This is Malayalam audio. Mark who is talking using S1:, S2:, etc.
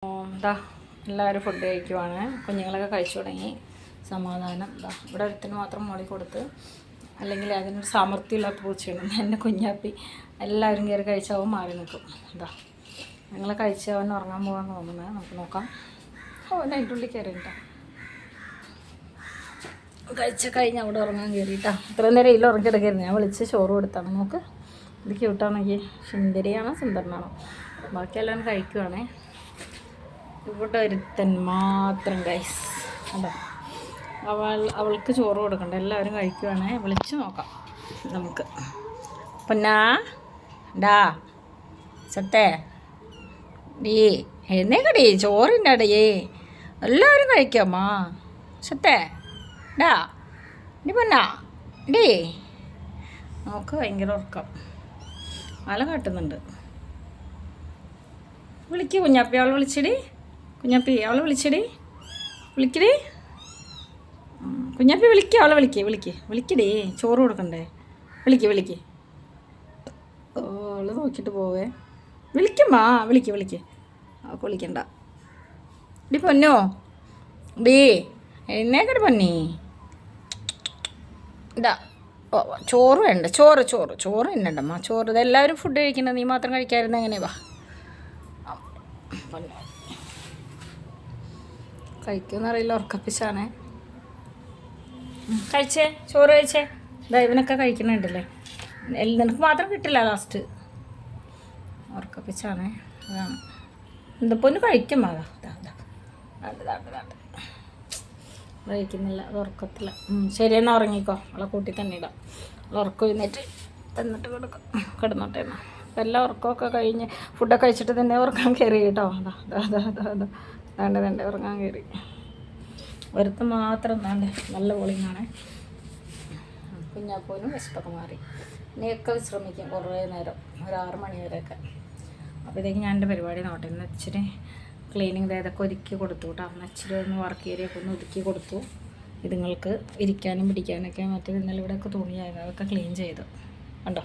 S1: എന്താ എല്ലാവരും ഫുഡ് കഴിക്കുവാണ്. കുഞ്ഞുങ്ങളൊക്കെ കഴിച്ചു തുടങ്ങി. സമാധാനം. എന്താ ഇവിടെ ഒരുത്തിന് മാത്രം മോളി കൊടുത്ത്, അല്ലെങ്കിൽ അതിനൊരു സാമർഥ്യമുള്ള പൂച്ചയാണ് എൻ്റെ കുഞ്ഞാപ്പി. എല്ലാവരും കയറി കഴിച്ചാവും മാറി നിൽക്കും. എന്താ ഞങ്ങൾ കഴിച്ച് അവൻ ഉറങ്ങാൻ പോകാൻ തോന്നുന്നത്. നമുക്ക് നോക്കാം. അവൻ അതിൻ്റെ ഉള്ളിൽ കയറിയിട്ടാ കഴിഞ്ഞ് അവിടെ ഉറങ്ങാൻ കയറിയിട്ടാ. ഇത്രയും നേരം ഇതിൽ ഉറങ്ങിക്കിടക്കായിരുന്നു. ഞാൻ വിളിച്ച് ചോറ് കൊടുത്താണ്. നോക്ക് ഇത് ക്യൂട്ടാണെങ്കിൽ സുന്ദരിയാണോ സുന്ദരനാണോ. ബാക്കിയെല്ലാം കഴിക്കുവാണേ. ഇവിടെ ഒരുത്തൻ മാത്രം ഗൈസ്. അതാ അവൾക്ക് ചോറ് കൊടുക്കണ്ട. എല്ലാവരും കഴിക്കുവാണേ. വിളിച്ച് നോക്കാം നമുക്ക്. പൊന്നാ ഡാ സത്തേ ഡീ എഴുന്നേക്കടി, ചോറിൻ്റെ അടേ എല്ലാവരും കഴിക്കാമ്മാ. സത്തേ ഡാ ഡി പൊന്നാ ഡീ. നമുക്ക് ഭയങ്കര ഉറക്കം. ആളെ കാട്ടുന്നുണ്ട്. വിളിക്ക് കുഞ്ഞാപ്പി, അവളെ വിളിച്ചടി. കുഞ്ഞാപ്പി അവളെ വിളിച്ചടി, വിളിക്കടി കുഞ്ഞാപ്പി. അവളെ വിളിക്കടി. ചോറ് കൊടുക്കണ്ടേ? വിളിക്ക്. അവള് നോക്കിയിട്ട് പോവേ. വിളിക്കുമ്മാ, വിളിക്ക്. അവൾക്ക് വിളിക്കണ്ട. ഡി പൊന്നോ ഡീ എഴുന്നേക്കടി പൊന്നി. ഇതാ ചോറ് വേണ്ട. ചോറ് തിന്നണ്ടമ്മ. ചോറ് ഇതെല്ലാവരും ഫുഡ് കഴിക്കണ്ട, നീ മാത്രം കഴിക്കാതിരുന്ന എങ്ങനെ? വാ പൊന്നോ. കഴിക്കുമെന്നറിയില്ല, ഉറക്കപ്പിച്ചാണേ. കഴിച്ചേ, ചോറ് കഴിച്ചേ. ഇതാ ഇവനൊക്കെ കഴിക്കുന്നുണ്ടല്ലേ. നിനക്ക് മാത്രം കിട്ടില്ല ലാസ്റ്റ്. ഉറക്കപ്പിച്ചാണേ, അതാണ്. എന്തപ്പോൾ ഒന്ന് കഴിക്കും. കഴിക്കുന്നില്ല, അത് ഉറക്കത്തില്ല. ശരി എന്നാൽ ഉറങ്ങിക്കോ. അവളെ കൂട്ടി തന്നെ ഇടാം. അവൾ ഉറക്കം എഴുന്നേറ്റ് തന്നിട്ട് കിടന്നോട്ടെ എന്നാൽ. അപ്പം എല്ലാം ഉറക്കമൊക്കെ കഴിഞ്ഞ് ഫുഡൊക്കെ കഴിച്ചിട്ട് തന്നെ ഉറങ്ങാൻ കയറി കേട്ടോ. അതാണ്ട് ഉറങ്ങാൻ കയറി. ഒരുത്തം മാത്രം എന്താണ്ട് നല്ല പോളിങ്ങാണ്. കുഞ്ഞാപ്പോനും വിശപ്പൊക്കെ മാറി. ഇനിയൊക്കെ വിശ്രമിക്കും കുറേ നേരം, ഒരു 6 മണി വരെയൊക്കെ. അപ്പോഴത്തേക്ക് ഞാൻ എൻ്റെ പരിപാടി നോട്ടെ. ഇന്ന് ഇച്ചിരി ക്ലീനിങ് ഇതൊക്കെ ഒരുക്കി കൊടുത്തു കേട്ടോ. അന്ന് ഇച്ചിരി ഒന്ന് വർക്ക് ഏരിയൊക്കെ ഒന്ന് ഒതുക്കി കൊടുത്തു. ഇതുങ്ങൾക്ക് ഇരിക്കാനും പിടിക്കാനൊക്കെ. മറ്റേ ഇന്നലെ ഇവിടെയൊക്കെ തുണിയായിരുന്നു, അതൊക്കെ ക്ലീൻ ചെയ്തു കണ്ടോ.